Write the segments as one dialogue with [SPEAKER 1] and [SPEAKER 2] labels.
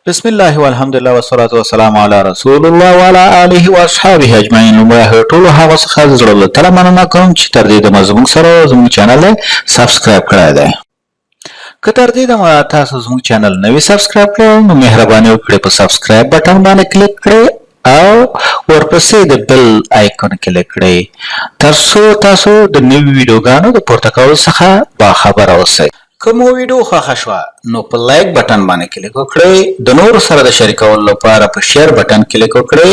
[SPEAKER 1] بسم الله والحمد لله والصلاة والسلام على رسول الله وعلى آله واصحابه اجمعین. لومړی ټولو هغه څخه د زړه له تله مننه کوم چې تر دې دمه زموږ سره زموږ چینل سبسکرایب کړی دی. که تر دې دمه تاسو زموږ چینل نوی سبسکرایب کړئ نو مهرباني وکړئ په سبسکرایب بټن باندې کلیک کړئ او ورپسې د بل آیکون کلیک کړئ تر څو تاسو د نوي ویډیوګانو د پورته کولو څخه باخبره اوسئ. که مو ویډیو خوښه شوه نو په لایک بټن باندې کلیک وکړئ، د نورو سره د شریکولو لپاره په شیر بټن کلیک وکړئ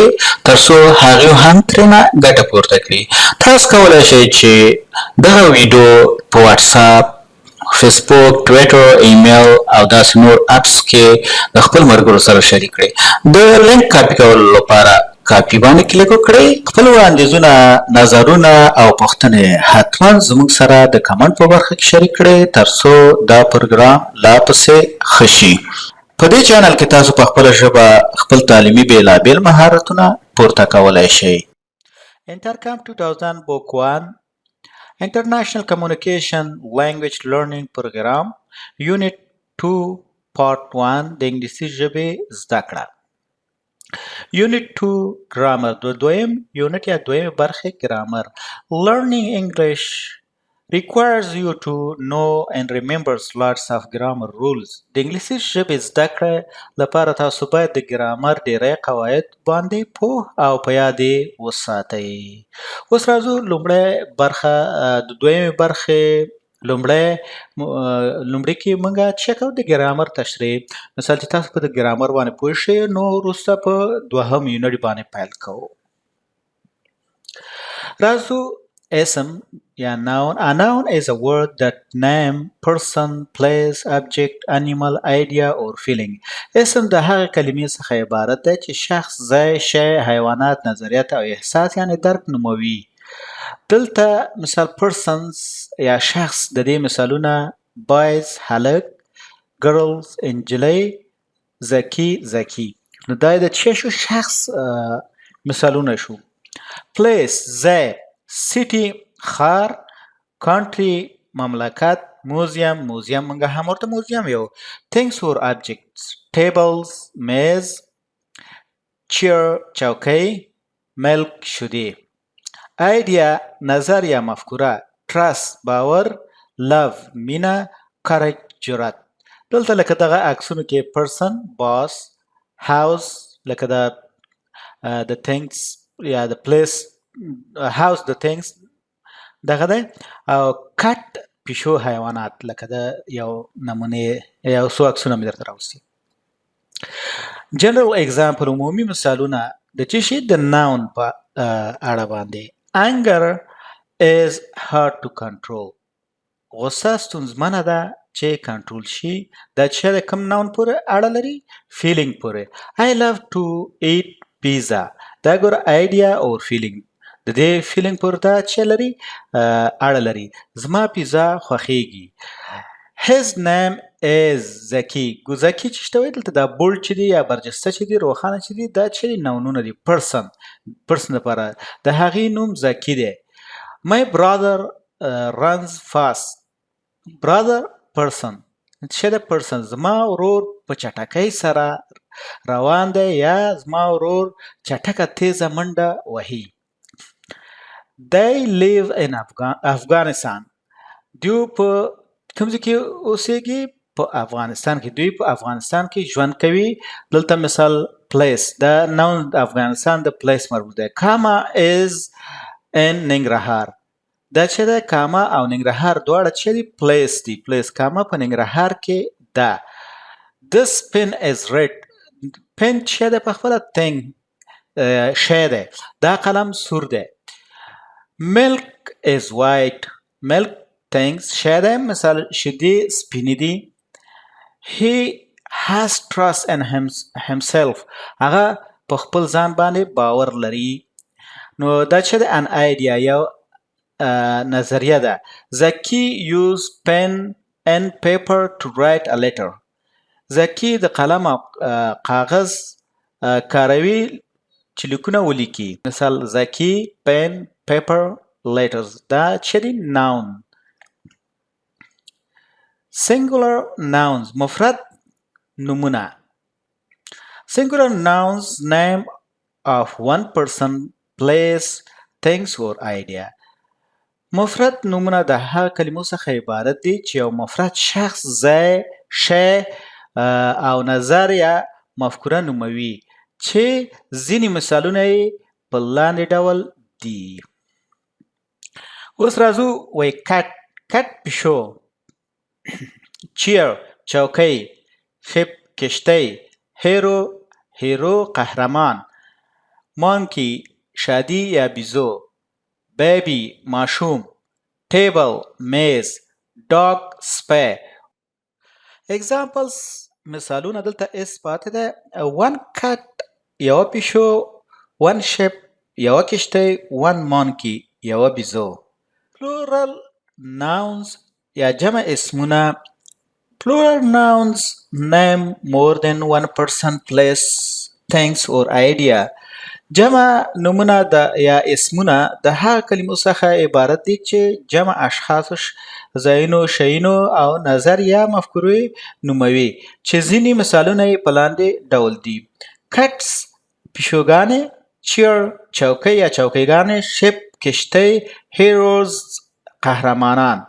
[SPEAKER 1] تر څو هغوی هم ترېنه ګټه پورته کړي. تاسو کولی شئ چې دغه ویډیو په واتساپ، فیسبوک، ټویټر، ایمیل او داسې نور اپس کې د خپل ملګرو سره شریک کړئ. د لینک کاپي کولو لپاره کاپي باندې کلیک وکړئ. خپل وړاندیزونه، نظرونه او پوښتنې حتما زموږ سره د کمنټ په برخه کې شریک کړئ تر څو دا پروګرام لا پسې ښه شي. په دې چینل کې تاسو په خپله ژبه خپل تعلیمي بېلابېل مهارتونه پورته کولی شئ. Intercom 2000 Book 1 International Communication Language Learning Program Unit 2 Part 1 د انګلیسي ژبې زده کړه. Unit 2 Grammar دویم یونټ یا دویمه برخه ګرامر. Learning English requires you to know and remember lots of grammar rules. د انګلیسي ژبې زده کړه لپاره تاسو باید د ګرامر ډیری قواعد باندې پوه او په یاد یې وساتئ. اوس راځو لومړی برخه د دویمې برخې لومړی کې موږ چې کوو د ګرامر تشریح. مثال چې تاسو په د ګرامر باندې پوه شئ نو وروسته په دوهم یونټ باندې پیل کوو. راځو اسم یا noun. A noun is a word that name, person, place, object, animal, idea or feeling. اسم د هغه کلمې څخه عبارت دی چې شخص، ځای، شی، حیوانات، نظریات او احساس یعنی درک نوموي. دلته مثال persons یا شخص د دې مثالونه boys هلک، girls انجلۍ، زکی. نو دا د چی شو؟ شخص مثالونه شو. place ځای، city ښار، country مملکت، موزیم موږ هم ورته موزیم یو. things or objects tables میز، chair چوکۍ، milk شیدې. idea نظر یا مفکوره، trust باور، love مینه، courage جرأت. دلته لکه دغه عکسونو کې person boss، house لکه د things یا د place، house د things دغه دی، او cat پیشو حیوانات لکه د یو نمونې یو څو عکسونه مې درته راوستي. general example عمومي مثالونه د چې شي د noun په اړه باندې. anger is hard to control. غصه ستونزمنه ده چې کنټرول شي. دا چې د کوم ناون پورې اړه لري؟ feeling پورې. I love to eat pizza. دا ګوره idea or feeling د دې feeling پورې دا چې لري اړه لري. زما پیزا خوښیږي. his name is زکی. زکی چې شته وایي دلته دا بولډ چې دی یا برجسته چې دی، روښانه چې دی، دا چې ناونونه دي. person لپاره د هغې نوم زکی دی. my brother runs fast. brother person چې د person زما ورور په چټکۍ سره روان دی یا زما ورور چټکه تیزه منډه وهي. they live in Afghanistan. دوی په کوم ځای کې اوسېږي؟ په افغانستان کې. دوی په افغانستان کې ژوند کوي. دلته مثال place دا noun د افغانستان د place مربوط دی. کاما is in ننګرهار. دا چې د کاما او ننګرهار دواړه چې دی place دی. place کاما په ننګرهار کې ده. this pen is red. pen چې دی په خپله thing شی دی. دا قلم سور دی. milk is white. milk things شی دی. مثال شیدې سپینې دي. he has trust in himself. هغه په خپل ځان باندې باور لري. نو دا چې دی an idea یو نظریه ده. زکی use pen and paper to write a letter. زکی د قلم او کاغذ کاروي چې لیکونه ولیکي. مثال زکی pen paper letters. دا چې دی noun. singular nouns مفرد نومونه. singular nouns name of one person, place, things or idea. مفرد نومونه د هغه کلمو څخه عبارت دي چې یو مفرد شخص، ځای، شی او نظر یا مفکوره نوموي، چې ځینې مثالونه یې په لاندې ډول دي. اوس راځو وایي کټ پیشو، چیر چوکۍ، شپ کشتۍ، هیرو قهرمان، مانکی شادي یا بیزو، بیبی ماشوم، ټیبل میز، ډاګ سپی. Examples مثالونه دلته اس پاتې ده. one cat یوه پیشو، one ship یوه کشتۍ، one monkey یوه بیزو. plural nouns یا جمع اسمونه. plural nouns name more than one person, place, things or idea. جمع نومونه یا اسمونه د هغه کلمو څخه عبارت دي چې جمع اشخاصو، ځایونو، شیانو او نظر یا مفکورې نوموي، چې ځینې مثالونه یې په لاندې ډول دي. کټس پیشوګانې، چیر چوکۍ یا چوکیګانې، شپ کشتۍ، هیروز قهرمانان،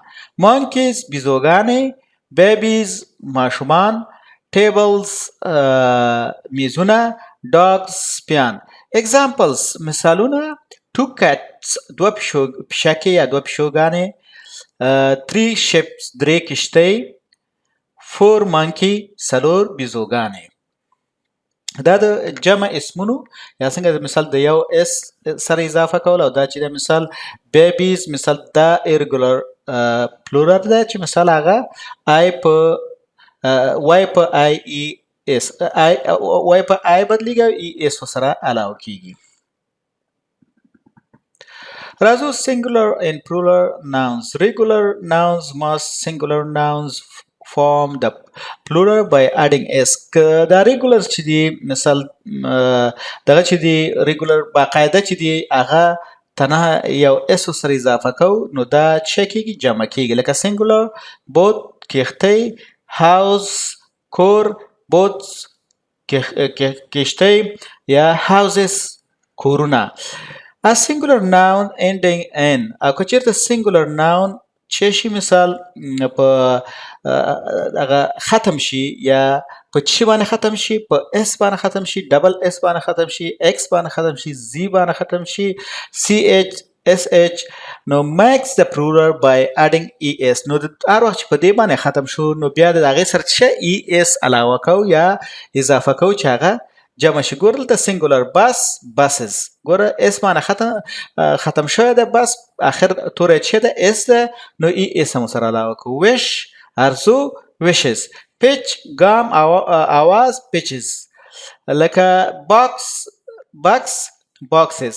[SPEAKER 1] مانکیز بیزوګانې، بیبیز ماشومان، ټیبلز میزونه، ډاګز سپیان. Examples مثالونه. two cats دوه پیشکې یا دوه پیشوګانې، three ships درې کشتۍ، four monkey څلور بیزوګانې. دا د جمع اسمونو یا څنګه د مثال د یو اس سره اضافه کول، او دا چې د مثال بیبیز مثال دا ایرګولر پلورال ده چې مثال هغه وای په آی ای اس وای په آی بدلیږي او ای اس سره علاوه کیږي. راځو singular and plural nouns. Regular nouns must singular nouns form the plural by adding s. دا regular چې دی مثال دغه چې دی regular باقاعده چې دی هغه تنها یو اس سره اضافه کو نو دا څه کیږي؟ جمع کیږي. لکه singular boat کښتۍ، house کور، boats کشتۍ یا houses کورونه. A singular noun ending n. او که چیرته singular noun چې شي مثال په هغه ختم شي یا په چی باندې ختم شي، په اس باندې ختم شي، ډبل اس باندې ختم شي، ایکس باندې ختم شي، زی باندې ختم شي، سی ایچ اس ایچ. نو makes the plural by adding es. نو هر وخت چې په دې باندې ختم شو نو بیا د هغې سره څه es علاوه کو یا اضافه کو چې هغه جمع شي. ګوره دلته singular bus buses، ګوره اس باندې ختم شوی ده، بس اخر توری چې ده اس ده نو ای اس هم سره علاوه کو. wish ارزو wishes، pitch ګام آواز pitches، لکه box boxes.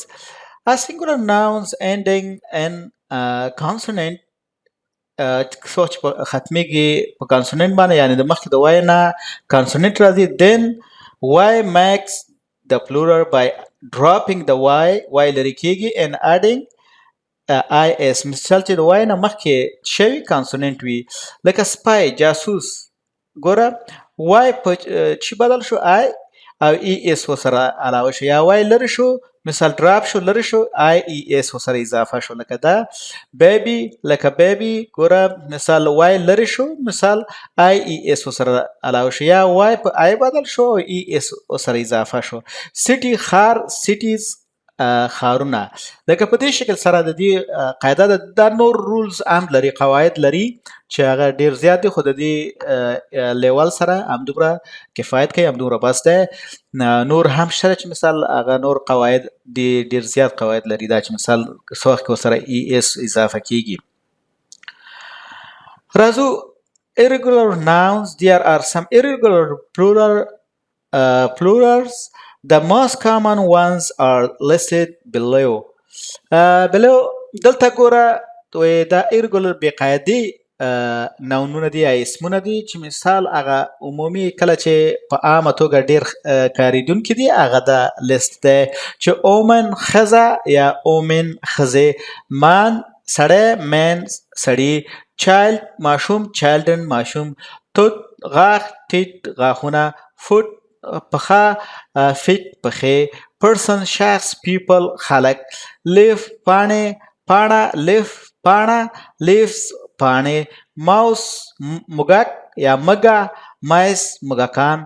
[SPEAKER 1] A singular nouns ending in consonant سوچ په ختمیږي په کانسوننت باندې، یعنی د مخکې د وای نه کانسوننت راځي. then y makes the plural by dropping the y لري کیږي and adding is. مثال چې د وای نه مخکې شوی کانسوننت وي، لکه سپای جاسوس، ګوره وای په چی بدل شو آی او ای اس سره علاوه شو، یا وای لري شو مثال ډراپ شو لري شو آی ای اس سره اضافه شو. لکه دا بیبی، لکه بیبی ګوره مثال وای لري شو مثال آی ای اس سره علاوه شو، یا وای په آی بدل شو او ای اس سره اضافه شو. سیټي خار، سیټیز خارونه. لکه په دې شکل سره د دې قاعده د نور رولز هم لري، قواعد لري چې هغه ډیر زیات دي، خو د دې لیول سره همدومره کفایت کوي، همدومره بس ده. نور هم شته چې مثال هغه نور قواعد ډیر زیات قواعد لري، دا چې مثال څه وخت کې ورسره ای اس اضافه کیږي. راځو irregular nouns. There are some irregular plurals. The most common ones are listed below. دلته ګوره دا irregular بې قاعدې ناونونه دي یا اسمونه دي چې مثال هغه عمومي کله چې په عامه توګه ډېر کارېدونکي دي هغه د لیست دی، چې اومن ښځه یا اومن ښځې، مان سړی مین سړي، چایلډ ماشوم چایلډن ماشوم، توت غاښ ټیټ غاښونه، فوټ پخه فیټ پخې پرسن شخص پیپل خلق لیف پاڼه لیف پاڼه لیفز پاڼې ماوس موږک یا مږه مایس موږکان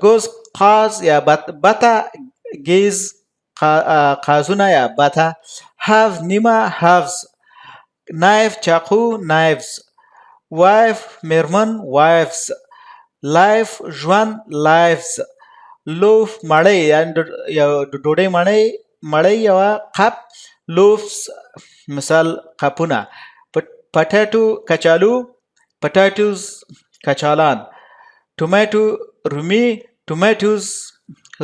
[SPEAKER 1] گوز قاز یا بطه گیز قازونه یا بطه have نیمه haves نایف چاقو knives وایف میرمن wives لایف ژوند lives لوف مړی یا ډوډۍ مړی یوه قپ لوفس مثال قپونه پټاټو کچالو پټاټوز کچالان ټوماټو رومي ټوماټوز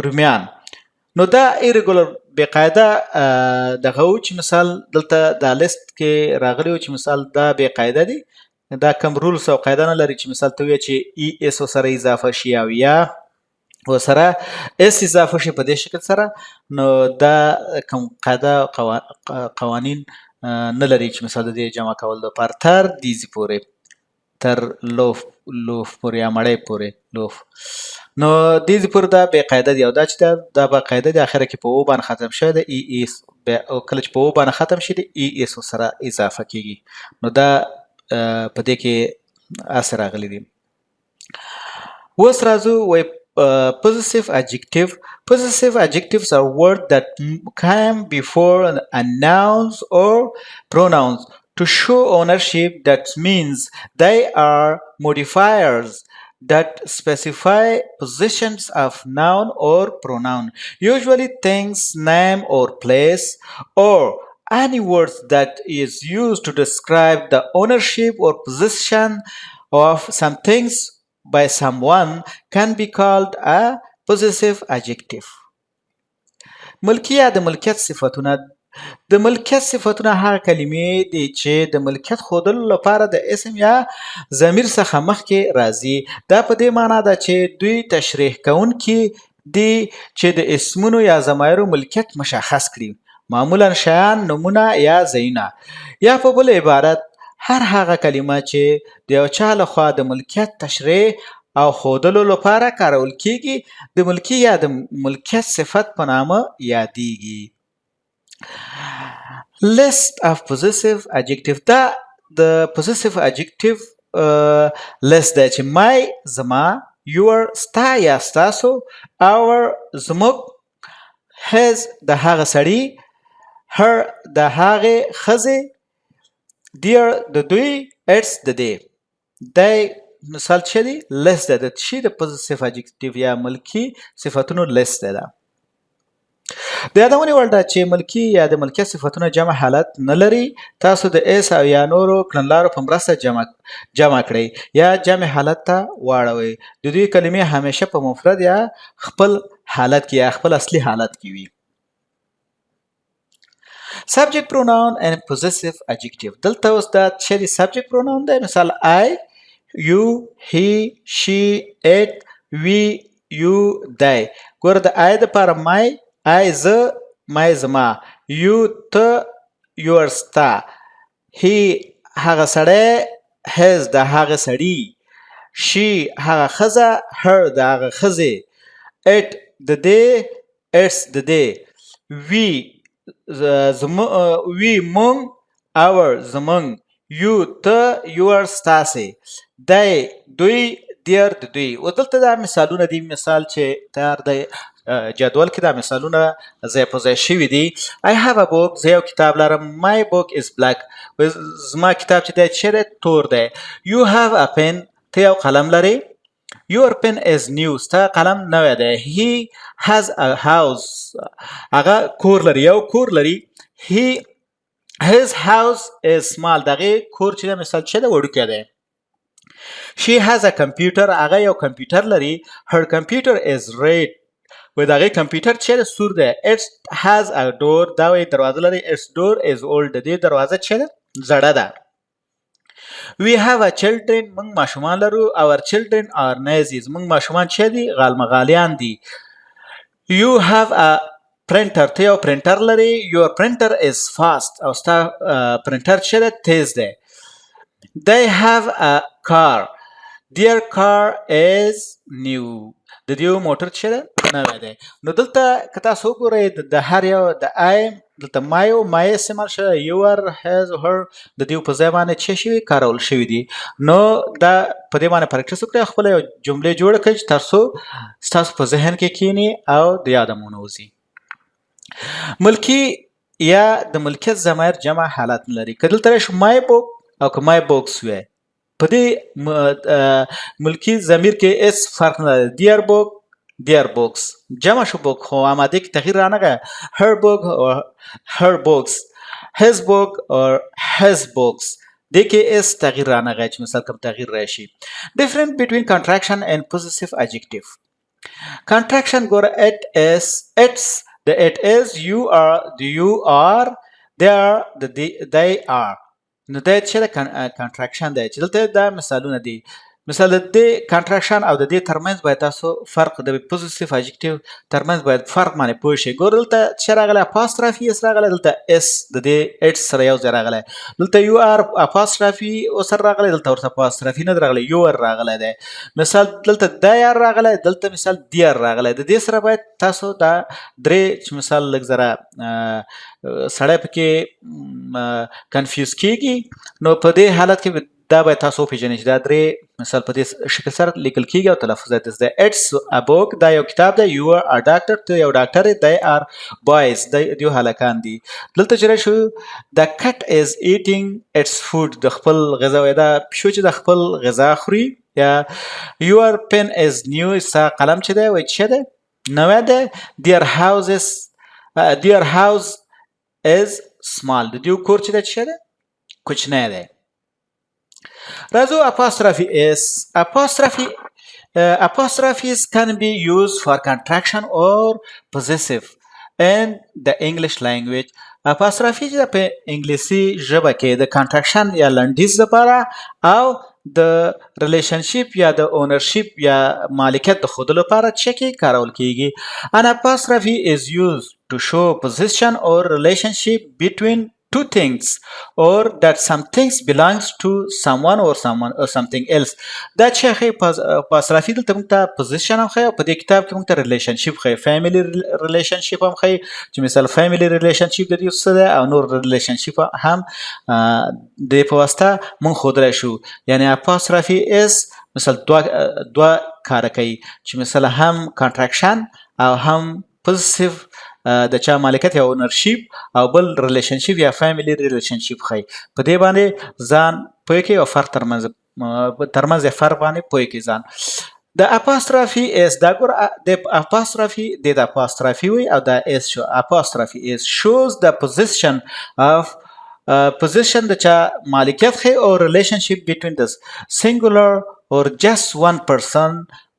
[SPEAKER 1] رومیان. نو دا ایرګولر بې قاعده دغه و چې مثال دلته دا لیست کې راغلی و چې مثال دا بې قاعده دی دا کم رولس او قاعده نه لري چې مثال ته ووایه چې ای اس ورسره اضافه شي او یا ورسره اس اضافه شي په دې شکل سره نو دا کوم قاعده قوانین نه لري چې مثال د دې جمع کول لپاره تر دیزي پورې تر لوف پورې یا مړی پورې لوف نو دیزي پورې دا بې قاعده دی او دا چې دا با قاعده دی اخره کې په او باندې ختم شوی دی ای اس او کله چې په او باندې ختم شي دی ای اس سره اضافه کیږي نو دا په دې کې اثر راغلی دی. اوس راځو وای possessive adjective. Possessive adjectives are words that come before nouns or pronouns to show ownership. That means they are modifiers that specify positions of noun or pronoun, usually things, name or place, or any words that is used to describe the ownership or possession of some things by someone can be called a possessive adjective. ملکیه د ملکیت صفتونه د ملکیت صفتونه هغه کلمې دي چې د ملکیت ښودلو لپاره د اسم یا ضمیر څخه مخکې راځي. دا په دې معنا ده چې دوی تشریح کوونکي دي چې د اسمونو یا ضمایرو ملکیت مشخص کړي معمولا شیان نومونه یا ځایونه یا په بل عبارت هر هغه کلمه چې د یو چا لخوا د ملکیت تشریح او ښودلو لپاره کارول کیږي د ملکی یا د ملکیت صفت په نامه یادیږي. List of possessive adjective. دا د possessive adjective list دی چې my زما your ستا یا ستاسو our زموږ his د هغه سړي her د هغې ښځې dear د دوی its د دې دی مثال چې دی list دی د شي د possessive adjective یا ملکی صفتونو list دی. د یادونې وړ ده چې ملکی یا د ملکیت صفتونه جمع حالت نه لري. تاسو د اس او یا نورو کړنلارو په مرسته جمع کړئ یا جمع حالت ته واړوئ. د دوی کلمې همیشه په مفرد یا خپل حالت کې یا خپل اصلي حالت کې وي. Subject pronoun and possessive adjective. دلته اوس دا چې دی subject pronoun دی مثال I you he she it we you they. ګوره د I دپاره my I زه my زما you ته your ستا he هغه سړی his د هغه سړي she هغه ښځه her د هغه ښځې it د دې its د دې we we مونږ our زمونږ you ته your ستاسې they دوی their د دوی. او دلته دا مثالونه دي مثال چې تیار دی جدول کې دا مثالونه ځای په ځای شوي دي. I have a book زه یو کتاب لرم my book is black زما کتاب چې دی چیرې تور دی. You have a pen ته یو قلم لري your pen is new ستا قلم نوی دی. He has a house هغه کور لري یو کور لري. his house is small دغه کور چې دی مثال چې دی وړوکی دی. She has a computer هغه یو کمپیوټر لري. Her computer is red و دغه کمپیوټر چې دی سور دی. It has a door دا وایي دروازه لري. Its door is old د دې دروازه چې ده زړه ده. We have a children موږ ماشومان لرو. Our children are noisy موږ ماشومان چې دي غالمغالیان دي. You have a printer ته یو پرنټر لري. Your printer is fast او ستا پرنټر چې ده تیز دی. They have a car their car is new. د دې موټر چې ده نوی دی. نو دلته که تاسو وګورئ د هر یو د آی دلته مای استعمال شوی، یور، هز، هر د دې په ځای باندې څه شوي کارول شوي دي. نو دا په دې باندې پریکټس وکړئ، خپله یو جملې جوړه کړئ چې تر څو ستاسو په ذهن کې کینی او د یاده مو نه وځي. ملکي یا د ملکیت ضمایر جمع حالت نه لري. که دلته راشو مای بوک او که مای بوکس وی، په دې ملکی ضمیر کې اس فرق نه لري. دیر بوک، دیر بوکس جمع شو بوک، خو آماده کې تغییر رانغی. هر بوک او هر بوکس، his book or his books دې کې اس تغییر رانغی چې مثال کوم تغییر راشي. different between contraction and possessive adjective. contraction ګوره it is، its the it is، you are the you are، they are the they are. نو دا چې د کانټراکشن دی چې دلته دا مثالونه دي. مثال د دې کانټراکشن او د دې ترمنځ باید تاسو فرق د پوزیټیو اډجکټیو ترمنځ باید فرق باندې پوه شئ. ګور دلته چې راغلی اپاسترافي اس راغلی، دلته اس د دې اټس سره یو ځای راغلی. دلته یو آر اپاسترافي او سره راغلی، دلته ورته اپاسترافي نه راغلی، یو آر راغلی دی. مثال دلته د آر راغلی، دلته مثال دی آر راغلی. د دې سره باید تاسو دا درې چې مثال لږ زره سړی پکې کنفیوز کیږي، نو په دې حالت کې دا باید تاسو وپېژنئ چې دا درې مثال په دې شکل سره لیکل کیږي او تلفظ یې زده. اټس ا بوک دا یو کتاب دی، یو ار ډاکټر ته یو ډاکټر دی، دی ار بوایز د یو هلکان دي. دلته چې راشو د کټ از ایټینګ اټس فود، د خپل غذا، دا پیشو چې د خپل غذا خوري. یا یور پن از نیو، ستا قلم چې دی وایي چې دی نوی دی. دیر هاوزز، دیر هاوز از سمال، د دې کور چې دی چې دی کوچنی دی. راځو apostrophe s. Apostrophes can be used for contraction or possessive in the English language. apostrophe چې په انګلیسي ژبه کې د contraction یا لنډیز لپاره او د ریلیشنشپ یا د اونرشپ یا مالکیت د ښودلو لپاره چې کې کارول کیږي. An apostrophe is used to show position or relationship between two things or that some things belongs to someone or something else. دا چې خی apostrophe دلته موږ ته position هم خی او په دې کتاب کې موږ ته relationship خی، family relationship هم خی چې مثال family relationship د دې څه ده او نور relationship هم د په واسطه موږ ښودلی شو. یعنی apostrophe s مثال دوه کاره کوي چې مثال هم contraction او هم possessive د چا مالکیت یا اونرشپ او بل ریلیشنشپ یا فیملی ریلیشنشپ خی. په دې باندې ځان پوه کړئ او فرق ترمنځ فرق باندې پوه کړئ ځان. د اپاسترافي اس دا ګور د اپاسترافي د اپاسترافي وي او دا اس شو. اپاسترافي اس shows the position of position د چا مالکیت خی او ریلیشنشپ between the singular or just one person,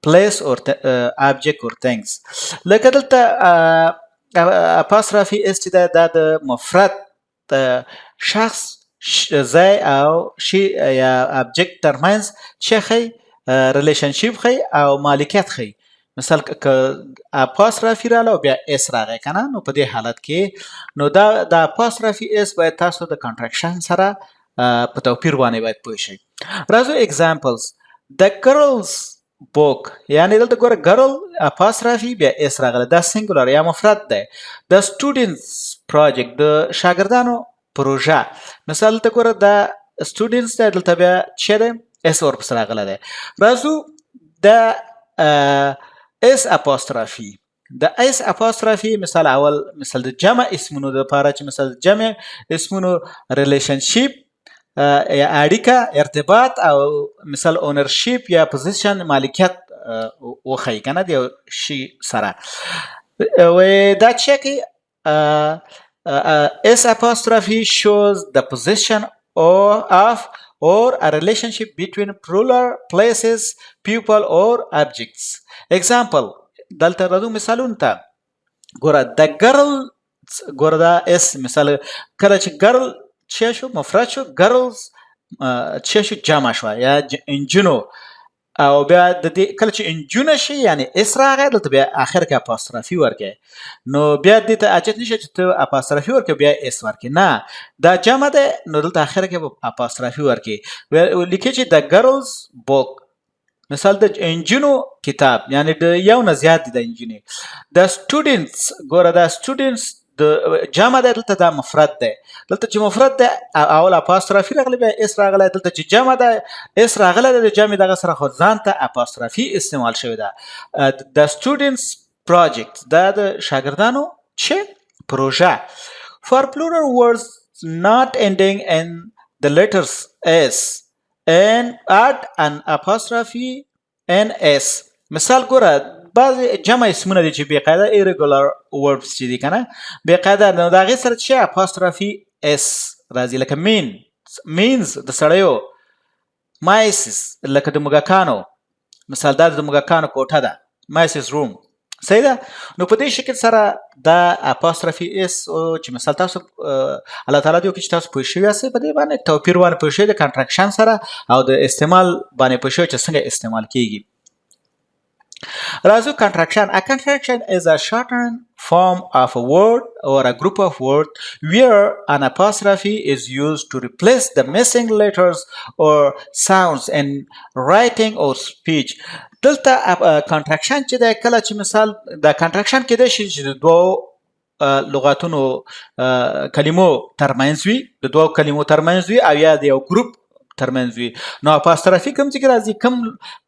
[SPEAKER 1] place or object or things. لکه دلته apostrophe اس چې دا د مفرد شخص، ځای او شی یا ابجکت ترمنځ چې خی ریلیشنشپ خی او مالکیت خی. مثال که apostrophe رااله او بیا اس راغی کنه، نو په دې حالت کې نو دا د apostrophe اس باید تاسو د کنټراکشن سره په توپیر باندې باید پوه شئ. راځو examples. The girls book، یعنی دلته ګوره girl apostrophe بیا اس راغله، دا سنګولر یا مفرد دی. د students project، د شاګردانو پروژه، مثال دلته ګوره دا students دی، دلته بیا چې دی اس ورپسې راغلی دی. راځو د اس apostrophe. د اس apostrophe مثال اول مثال د جمع اسمونو دپاره چې مثال جمع اسمونو ریلیشنشپ یا اړیکه ارتباط او مثال اونرشپ یا پوزیشن مالکیت وخی کنه د یو شي سره. و دا چې کې اس apostrophe shows the position of or a relationship between plural places, people or objects. Example دلته راځو مثالونه ته. ګوره د girl، ګوره دا اس مثال کله چې girl چې شو مفرد شو، girls چې شو جمع شو یا انجونو، او بیا د دې کله چې انجونه شي یعنی اس راغی دلته بیا اخر کې اپاسترافي ورکړي، نو بیا دې ته اجت نشي چې ته اپاسترافي ورکړي بیا اس ورکړي، نه دا جمع ده نو دلته اخر کې اپاسترافي ورکړي. لیکي چې د girls book مثال د انجینو کتاب یعنی د یو نه زیات دي د انجینې د سټوډنټس ګوره دا سټوډنټس د جمع ده دلته دا مفرد ده دلته چې مفرد ده اول اپاسترافي راغلی بیا اس راغلی دلته چې جمع ده اس راغلی د جمع دغه سره خو ځان ته اپاسترافي استعمال شوی ده د سټوډنټس پروجیکټ دا د شاګردانو چې پروژه for plural words not ending in the letters s and add an apostrophe ns مثال ګوره بعض جمع اسمونه دي چې بې قاعده irregular verbs چې دي کنه بې قاعده نو د هغې سره چې apostrophe s راځي لکه means د سړیو mices لکه د موږکانو مثال دا د موږکانو کوټه ده mices room صحیح ده نو په دې شکل سره دا apostrophe s چې مثال تاسو الله تعالی دې وکړي چې تاسو پوه شوي یاستئ په دې باندې توپیر باندې پوه شوي د کنټراکشن سره او د استعمال باندې پوه شوي چې څنګه استعمال کیږي راځو contraction. A contraction is a shortened form of a word or a group of words where an apostrophe is used to replace the missing letters or sounds in writing or speech. دلته contraction چې د کله چې مثال د contraction کې د شي چې د دوه لغاتونو کلمو ترمنځ وي د دوه کلمو ترمنځ وي او یا د یو ګروپ ترمنځ وي نو اپاسترافي کوم چې راځي کوم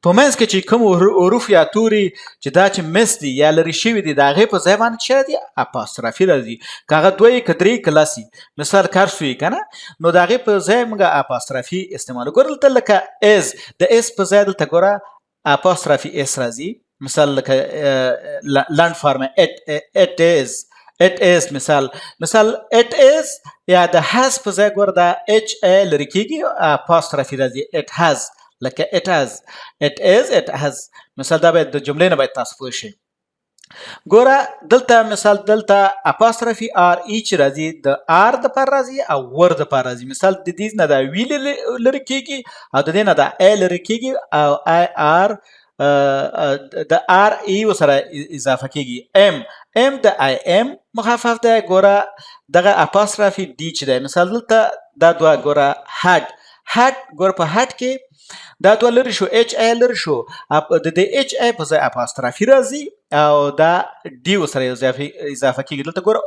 [SPEAKER 1] په منځ کې چې کوم حروف یا توري چې دا چې مس دي یا لري شوي دي د هغې په ځای باندې چې راځي اپاسترافي راځي که هغه دوه که درې که لس وي مثال کارس وي که نه نو د هغې په ځای موږ اپاسترافي استعمالو ګوره دلته لکه اس د اس په ځای دلته ګوره اپاسترافي اس راځي مثال لکه لنډ فارمه it is مثال it is یا د has په ځای ګوره دا h a لرې کېږي apostrophe راځي it has لکه it has it is it has مثال دا باید د جملې نه باید تاسو پوه شئ ګوره دلته مثال دلته apostrophe r each راځي د r د پر راځي او ور د پر راځي مثال د دې نه دا وی لرې کېږي او د دې نه دا a لرې کېږي او i r د ار ای وسره اضافه کیږي ام د آی ام مخفف ده ګوره دغه اپاسترافي دی چې ده مثال دلته دا دوه ګوره هډ ګوره په هډ کې دا دوه لري شو اچ ای لري شو د دې اچ ای په ځای اپاسترافي راځي او دا دی وسره اضافه کیږي دلته ګوره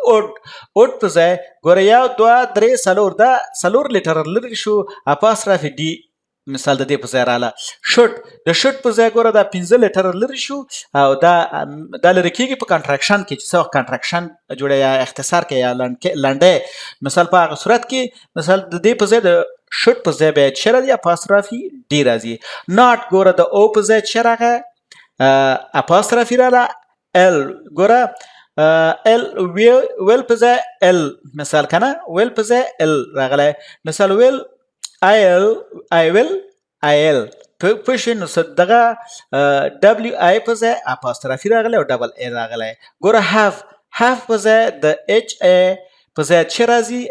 [SPEAKER 1] اوډ په ځای ګوره یو دوه درې څلور دا څلور لیټر لري شو اپاسترافي دی مثال د دې په ځای رااله شوټ د شوټ په ځای ګوره دا 15 لیټر لري شو او دا لري کېږي په کنټراکشن کې چې څه وخت کنټراکشن جوړه یا اختصار کې یا لنډه مثال په هغه صورت کې مثال د دې په ځای د شوټ په ځای باید چې راځي اپاسترافي ډي راځي ناټ ګوره د او په ځای چې راغی اپاسترافي رااله ال ګوره ال ویل په ځای ال مثال کنه ویل په ځای ال راغلی مثال ویل I will پوښښ نو دغه W I په ځای اپاسترافي راغلی او ډبل ای راغلی ګوره هاف په ځای د H A په ځای چې راځي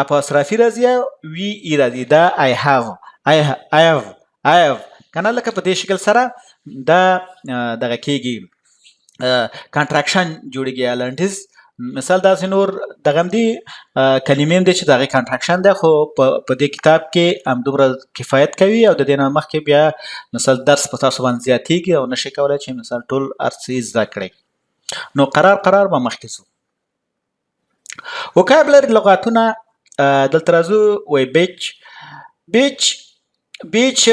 [SPEAKER 1] اپاسترافي راځي او وی ای راځي دا I have کنه لکه په دې شکل سره دا دغه کېږي کنټراکشن جوړېږي یا لنډیز مثال داسې نور دغه هم دي کلمې هم دي چې د هغې کنټراکشن دی خو په دې کتاب کې همدومره کفایت کوي او د دې نه مخکې بیا مثال درس په تاسو باندې زیاتېږي او نشئ کولی چې مثال ټول هر څه زده کړئ نو قرار به مخکې ځو وکابلري لغاتونه دلته راځو وایي بیچ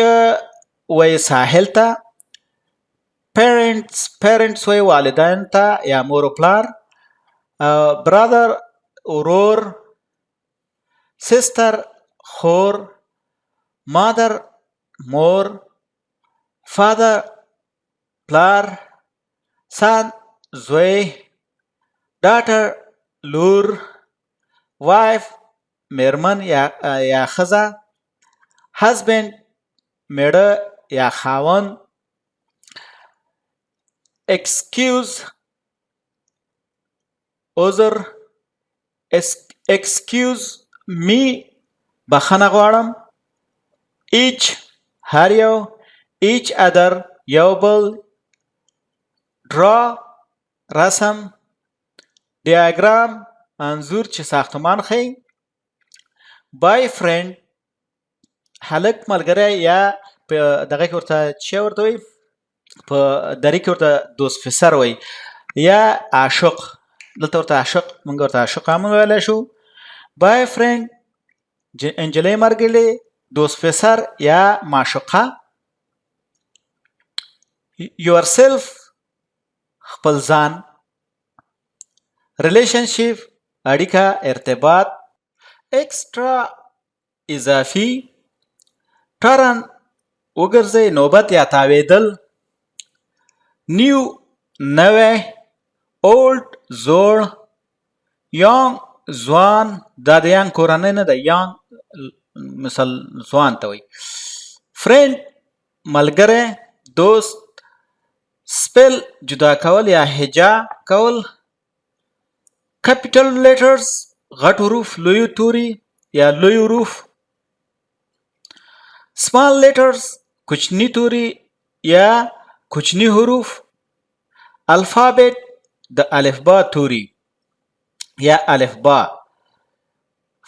[SPEAKER 1] وایي ساحل ته پیرنټس وایي والدین ته یا مور و پلار brother ورور sister خور mother مور father پلار son زوی daughter لور wife میرمن یا ښځه husband میړه یا خاوند excuse عذر excuse me بخښنه غواړم each هر یو each other یو بل draw رسم diagram انځور چې ساختمان ښیي boyfriend هلک ملګری یا په دغه کې ورته چې ورته وي په دری کې ورته دوست پسر وي یا عاشق دلته ورته عاشق موږ ورته عاشق هم ویلی شو بای فرند انجلۍ مرګلې دوست پسر یا معشوقه yourself خپل ځان ریلیشنشپ اړیکه ارتباط ایکسترا اضافي ټرن وګرځئ نوبت یا تاویدل نیو نوی اولد زوړ یانګ ځوان دا د یانګ کورنۍ نه ده یانګ مثال ځوان ته وایي فرند ملګری دوست سپل جدا کول یا هجا کول کپیټل لیټرز غټ حروف لوی توري یا لوی حروف سمال لیټرز کوچني توري یا کوچني حروف الفابet د الفبا توري یا الفبا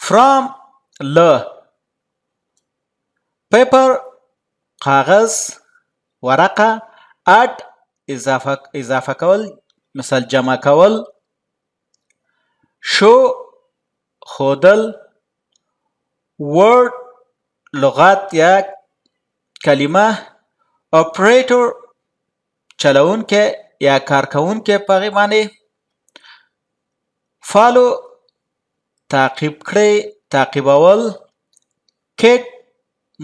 [SPEAKER 1] فرام ل پیپر کاغذ ورقه اډ اضافه کول مثال جمع کول شو خودل ورد لغات یا کلمه اپریټر چلونکې یا کارکونکې په هغې باندې فالو تعقیب کړئ تعقیبول کیټ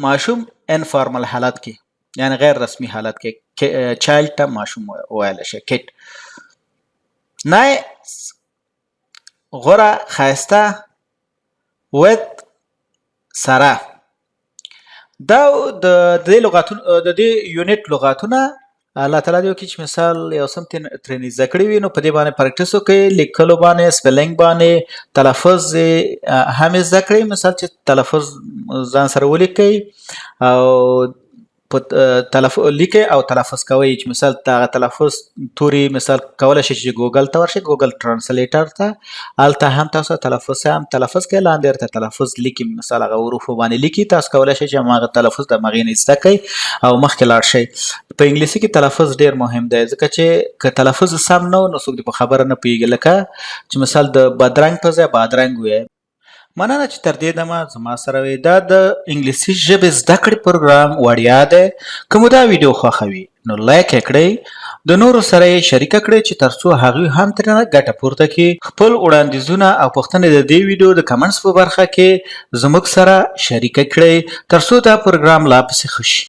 [SPEAKER 1] ماشوم انفارمل حالت کې یعنی غیر رسمی حالت کې چایلډ ته ماشوم ویلی شي کیټ نایس غوره ښایسته وت سره دا د دې لغاتونو د دې یونټ لغاتونه الله تعالی دې وکړي چې مثال یو سم ترې زده کړي وي نو په دې باندې پریکټس وکړئ لیکلو باندې سپیلنګ باندې تلفظ هم زده کړئ مثال چې تلفظ ځان سره ولیکئ او لیکئ او تلفظ کوئ چې مثال دغه تلفظ توري مثال کولی شئ چې ګوګل ته ورشئ ګوګل ټرانسلیټر ته هلته هم تاسو تلفظ کوئ لاندې ورته تلفظ لیکي مثال هغه حروفو باندې لیکي تاسو کولی شئ چې هماغه تلفظ د هغې نه زده کړئ او مخکې لاړ شئ په انګلیسي کې تلفظ ډېر مهم دی ځکه چې که تلفظ سم نه و نو څوک دې په خبره نه پوهېږي لکه چې مثال د بدرنګ په ځای بادرنګ ووایي مننه چې تر دې دمه زما سره وې دا د انګلیسي ژبې زده کړې پروګرام وړیا دی که مو دا ویډیو خوښوي نو لایک یې کړئ د نورو سره یې شریکه کړئ چې تر څو هغوی هم ترېنه ګټه پورته کړي خپل وړاندیزونه او پوښتنې د دې ویډیو د کمنټس په برخه کې زموږ سره شریکه کړئ تر څو دا پروګرام لا پسې ښه شي